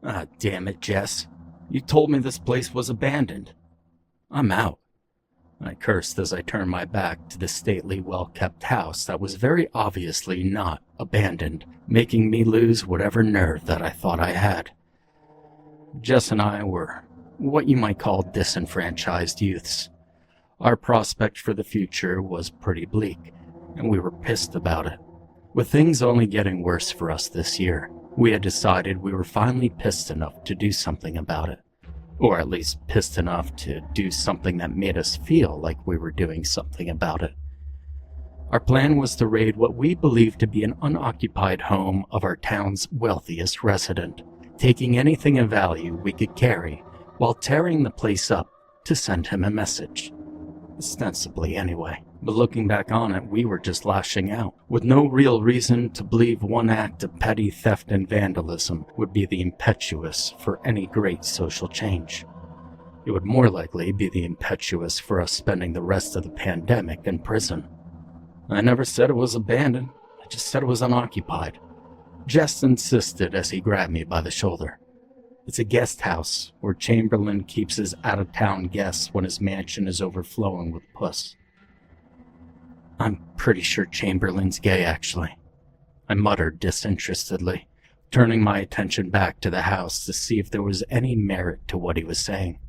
Ah, damn it, Jess. You told me this place was abandoned. I'm out. I cursed as I turned my back to the stately, well-kept house that was very obviously not abandoned, making me lose whatever nerve that I thought I had. Jess and I were what you might call disenfranchised youths. Our prospect for the future was pretty bleak, and we were pissed about it. With things only getting worse for us this year, we had decided we were finally pissed enough to do something about it. Or at least pissed enough to do something that made us feel like we were doing something about it. Our plan was to raid what we believed to be an unoccupied home of our town's wealthiest resident, taking anything of value we could carry while tearing the place up to send him a message. Ostensibly anyway, but looking back on it, we were just lashing out, with no real reason to believe one act of petty theft and vandalism would be the impetus for any great social change. It would more likely be the impetus for us spending the rest of the pandemic in prison. I never said it was abandoned, I just said it was unoccupied. Jess insisted as he grabbed me by the shoulder. It's a guest house where Chamberlain keeps his out-of-town guests when his mansion is overflowing with puss. I'm pretty sure Chamberlain's gay, actually, I muttered disinterestedly, turning my attention back to the house to see if there was any merit to what he was saying.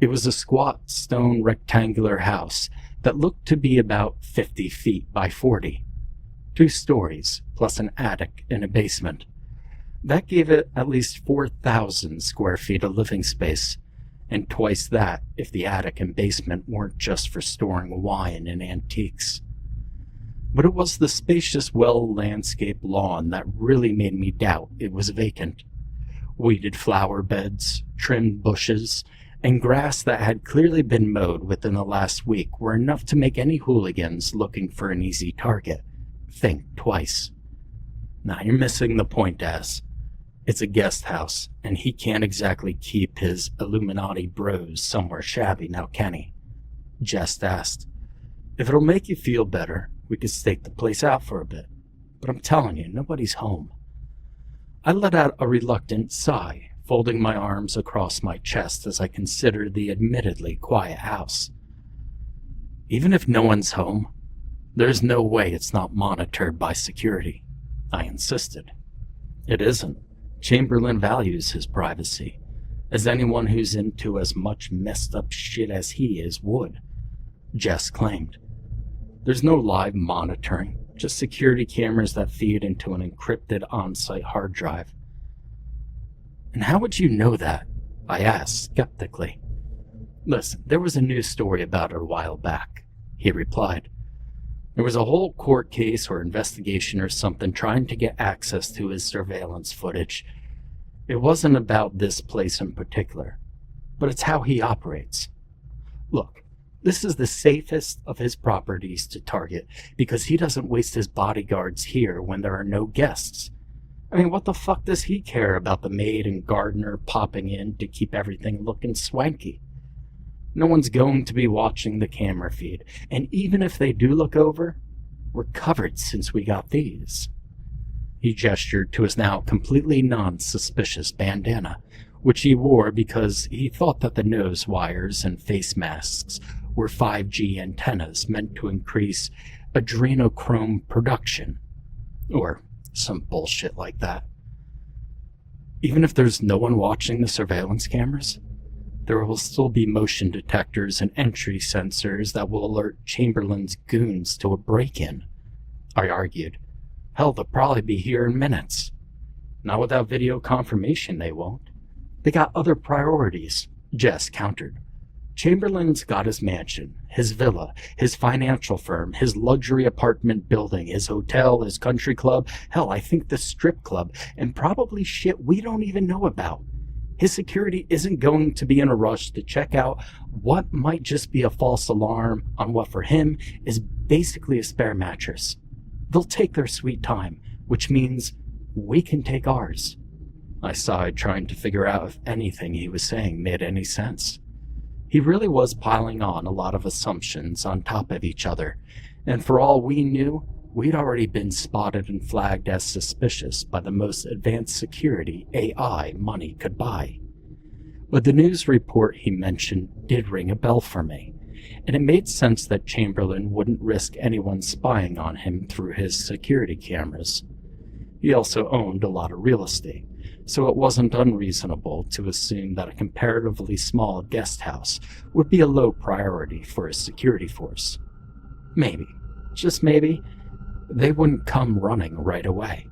It was a squat stone rectangular house that looked to be about 50 feet by 40. 2 stories, plus an attic and a basement. That gave it at least 4,000 square feet of living space, and twice that if the attic and basement weren't just for storing wine and antiques. But it was the spacious, well-landscaped lawn that really made me doubt it was vacant. Weeded flower beds, trimmed bushes, and grass that had clearly been mowed within the last week were enough to make any hooligans looking for an easy target think twice. Now you're missing the point, Az. It's a guest house, and he can't exactly keep his Illuminati bros somewhere shabby now, can he? Jess asked. If it'll make you feel better, we could stake the place out for a bit. But I'm telling you, nobody's home. I let out a reluctant sigh, folding my arms across my chest as I considered the admittedly quiet house. Even if no one's home, there's no way it's not monitored by security, I insisted. It isn't. Chamberlain values his privacy, as anyone who's into as much messed up shit as he is would, Jess claimed. There's no live monitoring, just security cameras that feed into an encrypted on-site hard drive. And how would you know that? I asked skeptically. Listen, there was a news story about it a while back, he replied. There was a whole court case or investigation or something trying to get access to his surveillance footage. It wasn't about this place in particular, but it's how he operates. Look, this is the safest of his properties to target because he doesn't waste his bodyguards here when there are no guests. I mean, what the fuck does he care about the maid and gardener popping in to keep everything looking swanky? No one's going to be watching the camera feed, and even if they do look over, we're covered since we got these. He gestured to his now completely non-suspicious bandana, which he wore because he thought that the nose wires and face masks were 5G antennas meant to increase adrenochrome production, or some bullshit like that. Even if there's no one watching the surveillance cameras, there will still be motion detectors and entry sensors that will alert Chamberlain's goons to a break-in, I argued. Hell, they'll probably be here in minutes. Not without video confirmation, they won't. They got other priorities, Jess countered. Chamberlain's got his mansion, his villa, his financial firm, his luxury apartment building, his hotel, his country club, hell, I think the strip club, and probably shit we don't even know about. His security isn't going to be in a rush to check out what might just be a false alarm on what for him is basically a spare mattress. They'll take their sweet time, which means we can take ours. I sighed, trying to figure out if anything he was saying made any sense. He really was piling on a lot of assumptions on top of each other, and for all we knew, we'd already been spotted and flagged as suspicious by the most advanced security AI money could buy. But the news report he mentioned did ring a bell for me, and it made sense that Chamberlain wouldn't risk anyone spying on him through his security cameras. He also owned a lot of real estate, so it wasn't unreasonable to assume that a comparatively small guest house would be a low priority for his security force. Maybe, just maybe, they wouldn't come running right away.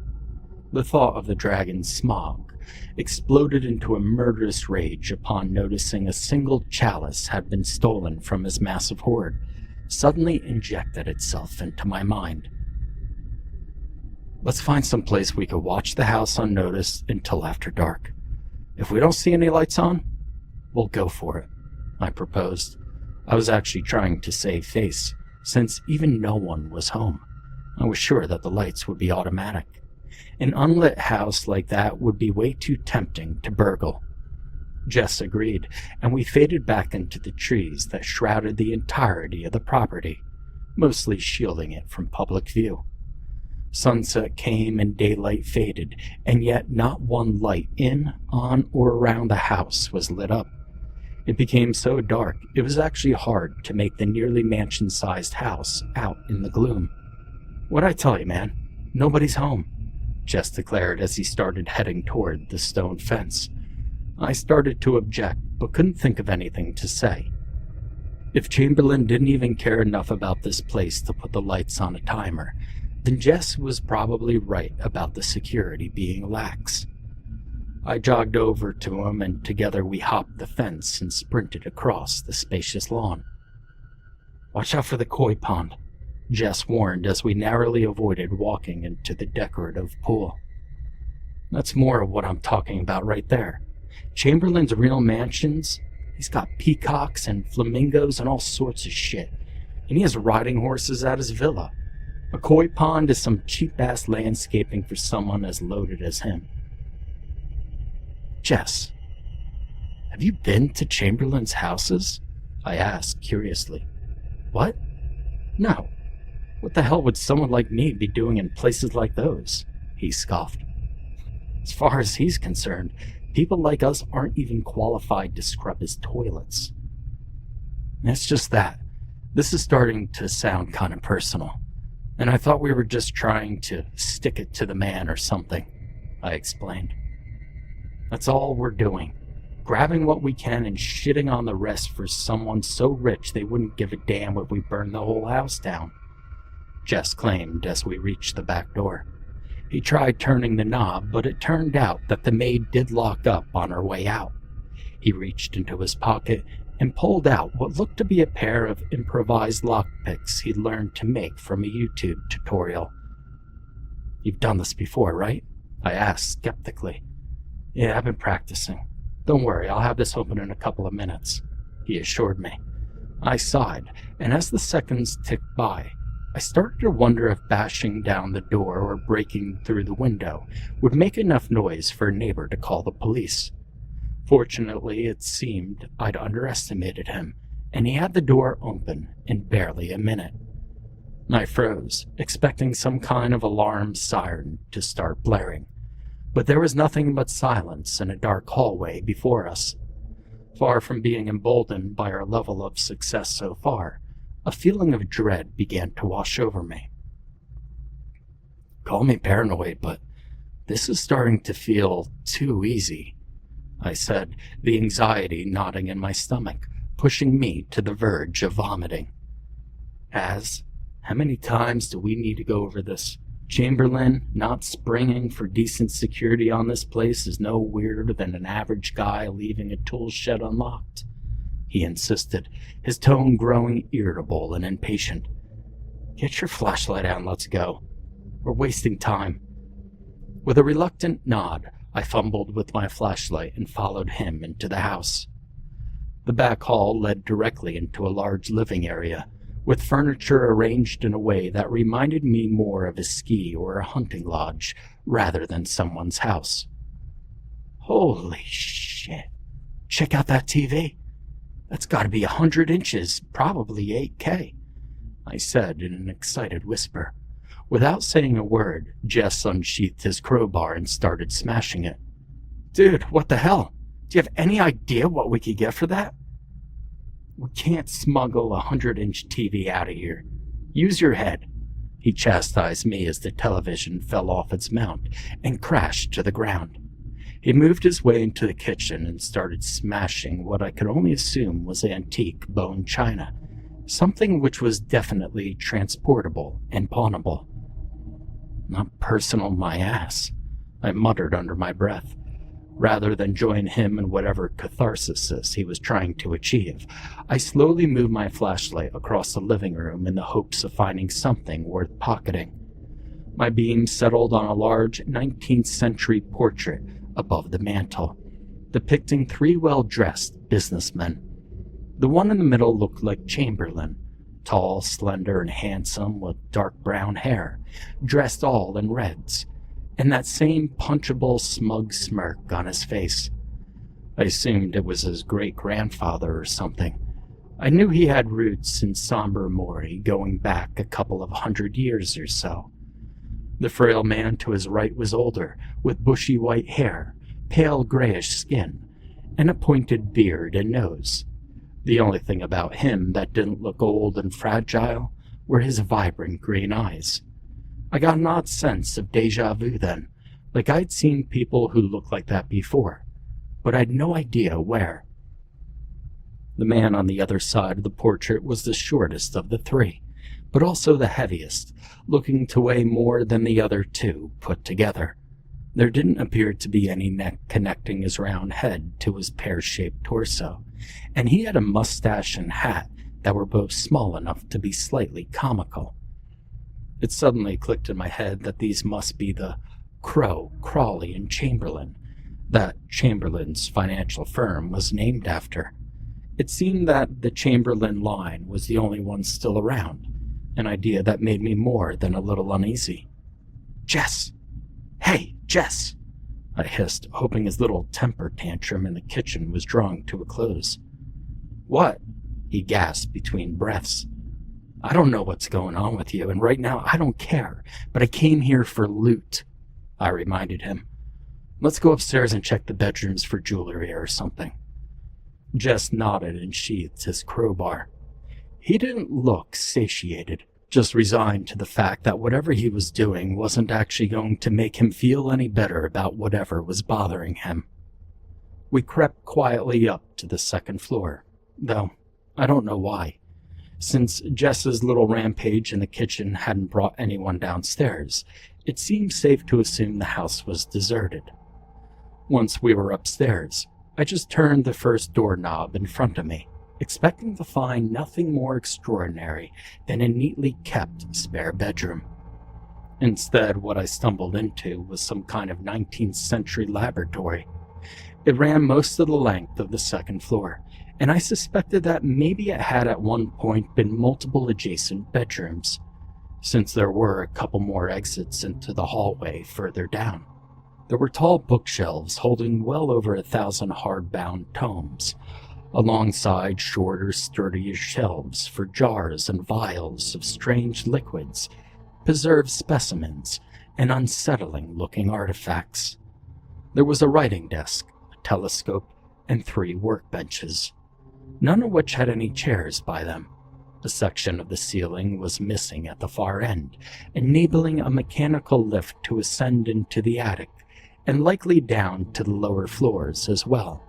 The thought of the dragon's smog exploded into a murderous rage upon noticing a single chalice had been stolen from his massive hoard, suddenly injected itself into my mind. Let's find some place we could watch the house unnoticed until after dark. If we don't see any lights on, we'll go for it, I proposed. I was actually trying to save face, since even no one was home. I was sure that the lights would be automatic. An unlit house like that would be way too tempting to burgle. Jess agreed, and we faded back into the trees that shrouded the entirety of the property, mostly shielding it from public view. Sunset came and daylight faded, and yet not one light in, on, or around the house was lit up. It became so dark, it was actually hard to make the nearly mansion-sized house out in the gloom. What'd I tell you, man? Nobody's home, Jess declared as he started heading toward the stone fence. I started to object, but couldn't think of anything to say. If Chamberlain didn't even care enough about this place to put the lights on a timer, then Jess was probably right about the security being lax. I jogged over to him, and together we hopped the fence and sprinted across the spacious lawn. Watch out for the koi pond, Jess warned as we narrowly avoided walking into the decorative pool. That's more of what I'm talking about right there. Chamberlain's real mansions, he's got peacocks and flamingos and all sorts of shit, and he has riding horses at his villa. A koi pond is some cheap-ass landscaping for someone as loaded as him. Jess, have you been to Chamberlain's houses? I asked curiously. What? No. What the hell would someone like me be doing in places like those? He scoffed. As far as he's concerned, people like us aren't even qualified to scrub his toilets. It's just that. This is starting to sound kind of personal. And I thought we were just trying to stick it to the man or something, I explained. That's all we're doing. Grabbing what we can and shitting on the rest for someone so rich they wouldn't give a damn if we burned the whole house down, Jess claimed as we reached the back door. He tried turning the knob, but it turned out that the maid did lock up on her way out. He reached into his pocket and pulled out what looked to be a pair of improvised lockpicks he'd learned to make from a YouTube tutorial. You've done this before, right? I asked skeptically. Yeah, I've been practicing. Don't worry, I'll have this open in a couple of minutes, he assured me. I sighed, and as the seconds ticked by, I started to wonder if bashing down the door or breaking through the window would make enough noise for a neighbor to call the police. Fortunately, it seemed I'd underestimated him, and he had the door open in barely a minute. I froze, expecting some kind of alarm siren to start blaring, but there was nothing but silence in a dark hallway before us. Far from being emboldened by our level of success so far, a feeling of dread began to wash over me. Call me paranoid, but this is starting to feel too easy, I said, the anxiety knotting in my stomach, pushing me to the verge of vomiting. How many times do we need to go over this? Chamberlain not springing for decent security on this place is no weirder than an average guy leaving a tool shed unlocked, he insisted, his tone growing irritable and impatient. Get your flashlight out and let's go. We're wasting time. With a reluctant nod, I fumbled with my flashlight and followed him into the house. The back hall led directly into a large living area, with furniture arranged in a way that reminded me more of a ski or a hunting lodge rather than someone's house. Holy shit. Check out that TV. That's got to be 100 inches, probably 8K, I said in an excited whisper. Without saying a word, Jess unsheathed his crowbar and started smashing it. "Dude, what the hell? Do you have any idea what we could get for that?" "We can't smuggle a 100-inch TV out of here. Use your head." He chastised me as the television fell off its mount and crashed to the ground. He moved his way into the kitchen and started smashing what I could only assume was antique bone china, something which was definitely transportable and pawnable. "Not personal, my ass," I muttered under my breath. Rather than join him in whatever catharsis he was trying to achieve, I slowly moved my flashlight across the living room in the hopes of finding something worth pocketing. My beam settled on a large 19th century portrait above the mantel, depicting three well-dressed businessmen. The one in the middle looked like Chamberlain, tall, slender, and handsome with dark brown hair, dressed all in reds, and that same punchable, smug smirk on his face. I assumed it was his great-grandfather or something. I knew he had roots in somber Mori going back a couple of 100 years or so. The frail man to his right was older, with bushy white hair, pale grayish skin, and a pointed beard and nose. The only thing about him that didn't look old and fragile were his vibrant green eyes. I got an odd sense of déjà vu then, like I'd seen people who looked like that before, but I'd no idea where. The man on the other side of the portrait was the shortest of the three, but also the heaviest, looking to weigh more than the other two put together. There didn't appear to be any neck connecting his round head to his pear-shaped torso, and he had a mustache and hat that were both small enough to be slightly comical. It suddenly clicked in my head that these must be the Crow, Crawley, and Chamberlain that Chamberlain's financial firm was named after. It seemed that the Chamberlain line was the only one still around, an idea that made me more than a little uneasy. "Jess! Hey, Jess!" I hissed, hoping his little temper tantrum in the kitchen was drawing to a close. "What?" he gasped between breaths. "I don't know what's going on with you, and right now I don't care, but I came here for loot," I reminded him. "Let's go upstairs and check the bedrooms for jewelry or something." Jess nodded and sheathed his crowbar. He didn't look satiated, just resigned to the fact that whatever he was doing wasn't actually going to make him feel any better about whatever was bothering him. We crept quietly up to the second floor, though I don't know why. Since Jess's little rampage in the kitchen hadn't brought anyone downstairs, it seemed safe to assume the house was deserted. Once we were upstairs, I just turned the first doorknob in front of me, expecting to find nothing more extraordinary than a neatly kept spare bedroom. Instead, what I stumbled into was some kind of 19th century laboratory. It ran most of the length of the second floor, and I suspected that maybe it had at one point been multiple adjacent bedrooms, since there were a couple more exits into the hallway further down. There were tall bookshelves holding well over 1,000 hardbound tomes, alongside shorter, sturdier shelves for jars and vials of strange liquids, preserved specimens, and unsettling-looking artifacts. There was a writing desk, a telescope, and 3 workbenches, none of which had any chairs by them. A section of the ceiling was missing at the far end, enabling a mechanical lift to ascend into the attic, and likely down to the lower floors as well.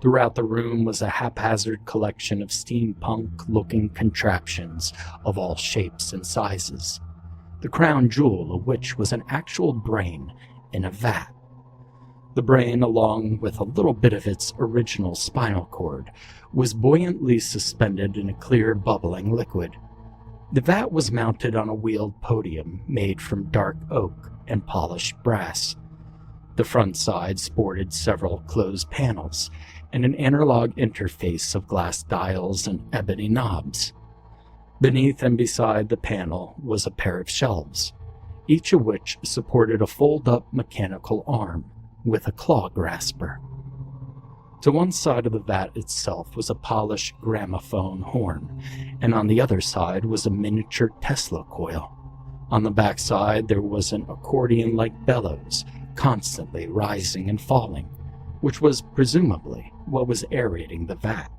Throughout the room was a haphazard collection of steampunk-looking contraptions of all shapes and sizes, the crown jewel of which was an actual brain in a vat. The brain, along with a little bit of its original spinal cord, was buoyantly suspended in a clear, bubbling liquid. The vat was mounted on a wheeled podium made from dark oak and polished brass. The front side sported several closed panels and an analog interface of glass dials and ebony knobs. Beneath and beside the panel was a pair of shelves, each of which supported a fold-up mechanical arm with a claw grasper. To one side of the vat itself was a polished gramophone horn, and on the other side was a miniature Tesla coil. On the backside, there was an accordion-like bellows, constantly rising and falling, which was presumably what was aerating the vat.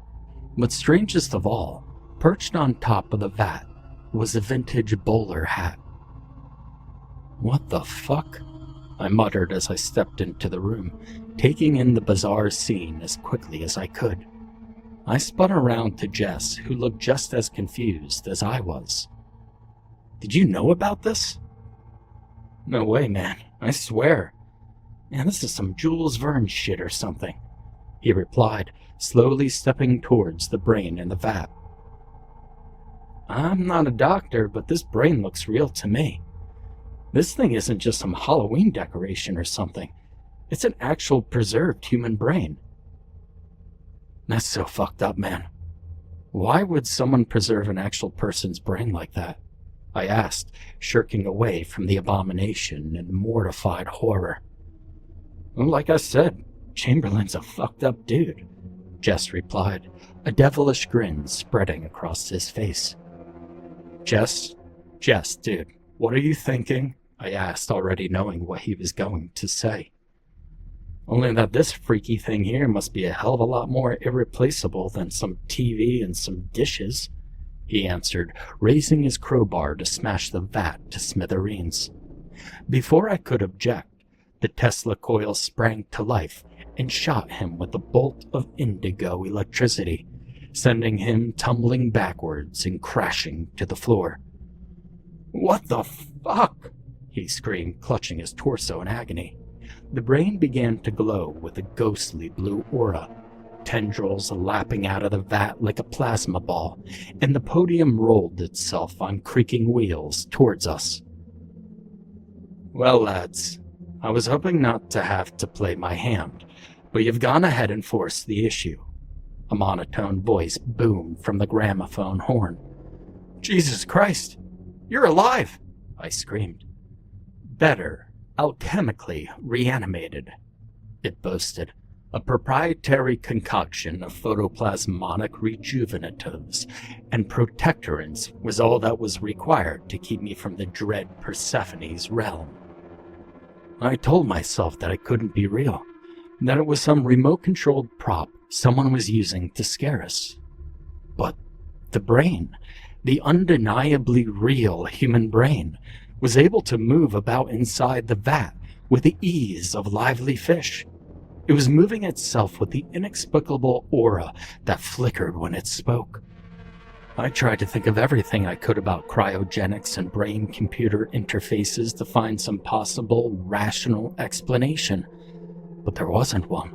But strangest of all, perched on top of the vat was a vintage bowler hat. "What the fuck?" I muttered as I stepped into the room, taking in the bizarre scene as quickly as I could. I spun around to Jess, who looked just as confused as I was. "Did you know about this?" "No way, man. I swear. Man, this is some Jules Verne shit or something," he replied, slowly stepping towards the brain in the vat. "I'm not a doctor, but this brain looks real to me. This thing isn't just some Halloween decoration or something. It's an actual preserved human brain." "That's so fucked up, man. Why would someone preserve an actual person's brain like that?" I asked, shirking away from the abomination and mortified horror. "Well, like I said, Chamberlain's a fucked up dude," Jess replied, a devilish grin spreading across his face. Jess, dude, what are you thinking?" I asked, already knowing what he was going to say. "Only that this freaky thing here must be a hell of a lot more irreplaceable than some TV and some dishes," he answered, raising his crowbar to smash the vat to smithereens. Before I could object, the Tesla coil sprang to life and shot him with a bolt of indigo electricity, sending him tumbling backwards and crashing to the floor. "What the fuck?" he screamed, clutching his torso in agony. The brain began to glow with a ghostly blue aura, tendrils lapping out of the vat like a plasma ball, and the podium rolled itself on creaking wheels towards us. "Well, lads, I was hoping not to have to play my hand, but you've gone ahead and forced the issue," a monotone voice boomed from the gramophone horn. "Jesus Christ, you're alive!" I screamed. "Better, alchemically reanimated," it boasted. "A proprietary concoction of photoplasmonic rejuvenatives and protectorants was all that was required to keep me from the dread Persephone's realm." I told myself that it couldn't be real, that it was some remote-controlled prop someone was using to scare us. But the brain, the undeniably real human brain, was able to move about inside the vat with the ease of lively fish. It was moving itself with the inexplicable aura that flickered when it spoke. I tried to think of everything I could about cryogenics and brain-computer interfaces to find some possible, rational explanation, but there wasn't one.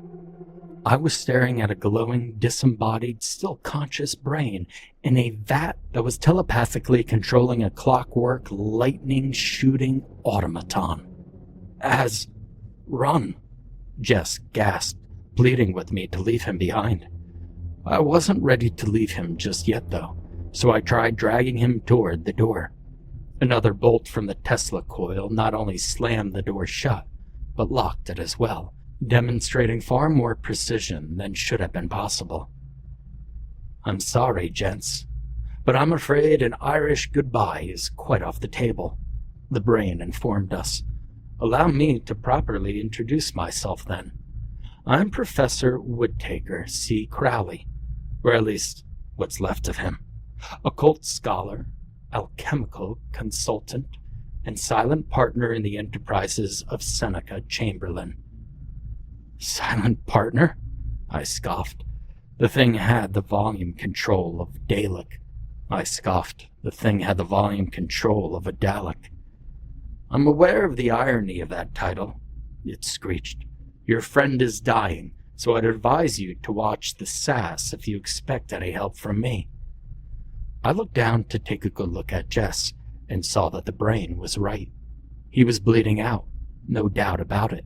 I was staring at a glowing, disembodied, still-conscious brain in a vat that was telepathically controlling a clockwork, lightning-shooting automaton. "Run!" Jess gasped, pleading with me to leave him behind. I wasn't ready to leave him just yet, though, so I tried dragging him toward the door. Another bolt from the Tesla coil not only slammed the door shut, but locked it as well, demonstrating far more precision than should have been possible. "I'm sorry, gents, but I'm afraid an Irish goodbye is quite off the table," the brain informed us. "Allow me to properly introduce myself, then. I'm Professor Woodtaker C. Crowley, or at least what's left of him, occult scholar, alchemical consultant, and silent partner in the enterprises of Seneca Chamberlain." "Silent partner?" I scoffed. "The thing had the volume control of Dalek." I scoffed. "The thing had the volume control of a Dalek." "I'm aware of the irony of that title," it screeched. "Your friend is dying, so I'd advise you to watch the sass if you expect any help from me." I looked down to take a good look at Jess and saw that the brain was right. He was bleeding out, no doubt about it.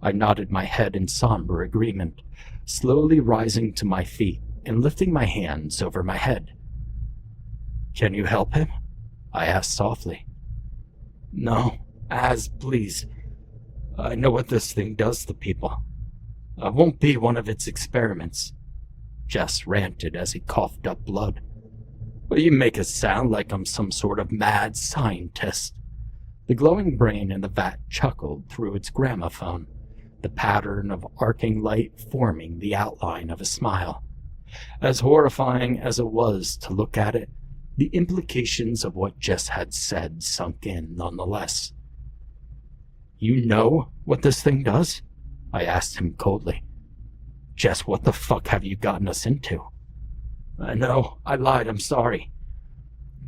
I nodded my head in somber agreement, slowly rising to my feet and lifting my hands over my head. "Can you help him?" I asked softly. "No, please. I know what this thing does to people. I won't be one of its experiments," Jess ranted as he coughed up blood. "But you make it sound like I'm some sort of mad scientist." The glowing brain in the vat chuckled through its gramophone, the pattern of arcing light forming the outline of a smile. As horrifying as it was to look at it, the implications of what Jess had said sunk in nonetheless. "You know what this thing does?" I asked him coldly. "Jess, what the fuck have you gotten us into?" "No, I lied, I'm sorry.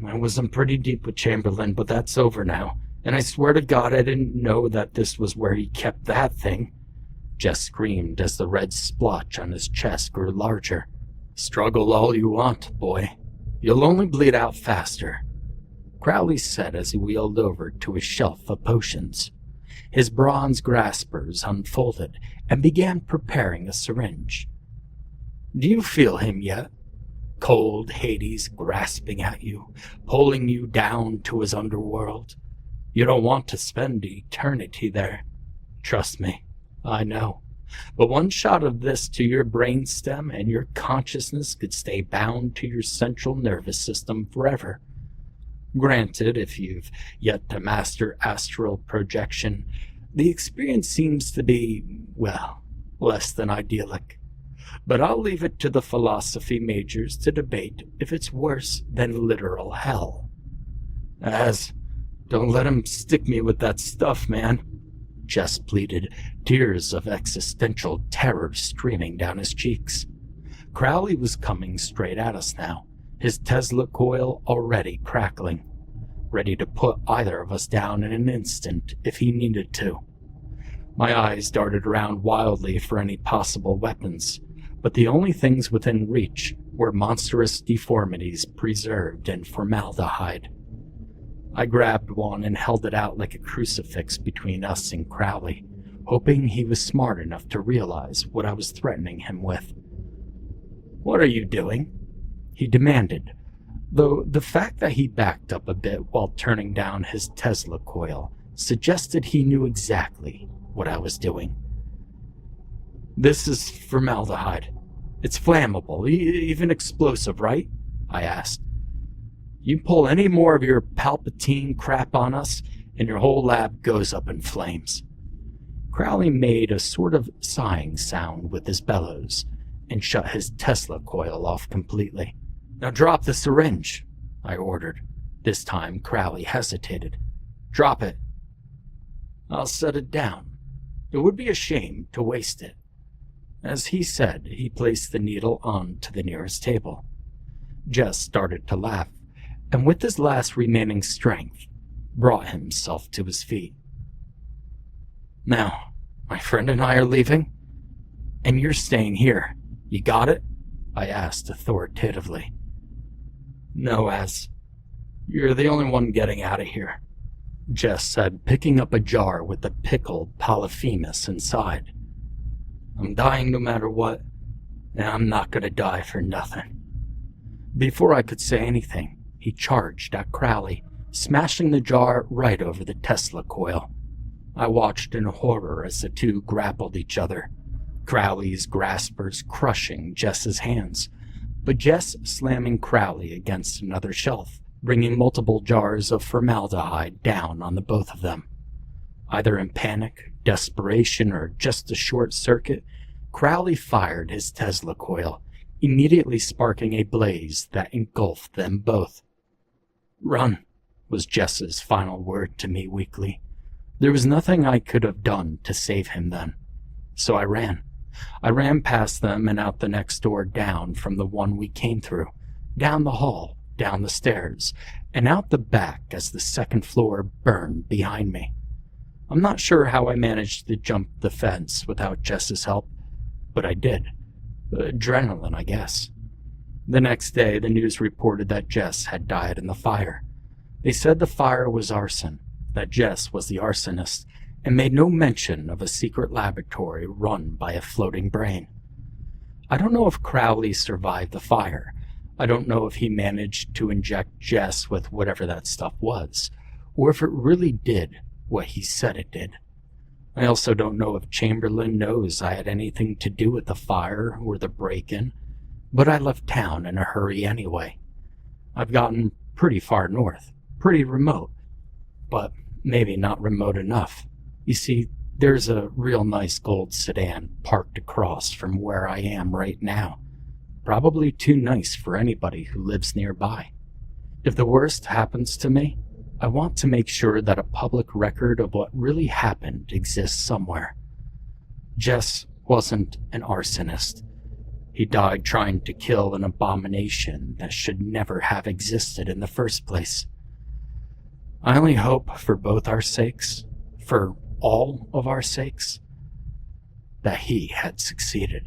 I was in pretty deep with Chamberlain, but that's over now, and I swear to God I didn't know that this was where he kept that thing," Jess screamed as the red splotch on his chest grew larger. "Struggle all you want, boy. You'll only bleed out faster," Crowley said as he wheeled over to his shelf of potions. His bronze graspers unfolded and began preparing a syringe. "Do you feel him yet? Cold Hades grasping at you, pulling you down to his underworld. You don't want to spend eternity there. Trust me, I know. But one shot of this to your brainstem and your consciousness could stay bound to your central nervous system forever. Granted, if you've yet to master astral projection, the experience seems to be, well, less than idyllic. But I'll leave it to the philosophy majors to debate if it's worse than literal hell." Don't let him stick me with that stuff, man," Jess pleaded, tears of existential terror streaming down his cheeks. Crowley was coming straight at us now, his Tesla coil already crackling, ready to put either of us down in an instant if he needed to. My eyes darted around wildly for any possible weapons, but the only things within reach were monstrous deformities preserved in formaldehyde. I grabbed one and held it out like a crucifix between us and Crowley, hoping he was smart enough to realize what I was threatening him with. "What are you doing?" he demanded, though the fact that he backed up a bit while turning down his Tesla coil suggested he knew exactly what I was doing. "This is formaldehyde. It's flammable, even explosive, right?" I asked. "You pull any more of your Palpatine crap on us, and your whole lab goes up in flames." Crowley made a sort of sighing sound with his bellows and shut his Tesla coil off completely. "Now drop the syringe," I ordered. This time Crowley hesitated. "Drop it." "I'll set it down. It would be a shame to waste it." As he said, he placed the needle onto the nearest table. Jess started to laugh, and with his last remaining strength, brought himself to his feet. "Now, my friend and I are leaving, and you're staying here. You got it?" I asked authoritatively. "No, you're the only one getting out of here," Jess said, picking up a jar with the pickled Polyphemus inside. "I'm dying no matter what, and I'm not gonna die for nothing." Before I could say anything, he charged at Crowley, smashing the jar right over the Tesla coil. I watched in horror as the two grappled each other, Crowley's graspers crushing Jess's hands, but Jess slamming Crowley against another shelf, bringing multiple jars of formaldehyde down on the both of them. Either in panic, desperation, or just a short circuit, Crowley fired his Tesla coil, immediately sparking a blaze that engulfed them both. "Run," was Jess's final word to me weakly. There was nothing I could have done to save him then. So I ran. I ran past them and out the next door down from the one we came through, down the hall, down the stairs, and out the back as the second floor burned behind me. I'm not sure how I managed to jump the fence without Jess's help, but I did. Adrenaline, I guess. The next day, the news reported that Jess had died in the fire. They said the fire was arson, that Jess was the arsonist, and made no mention of a secret laboratory run by a floating brain. I don't know if Crowley survived the fire. I don't know if he managed to inject Jess with whatever that stuff was, or if it really did what he said it did. I also don't know if Chamberlain knows I had anything to do with the fire or the break-in, but I left town in a hurry anyway. I've gotten pretty far north, pretty remote, but maybe not remote enough. You see, there's a real nice gold sedan parked across from where I am right now. Probably too nice for anybody who lives nearby. If the worst happens to me, I want to make sure that a public record of what really happened exists somewhere. Jess wasn't an arsonist. He died trying to kill an abomination that should never have existed in the first place. I only hope for both our sakes, for all of our sakes, that he had succeeded.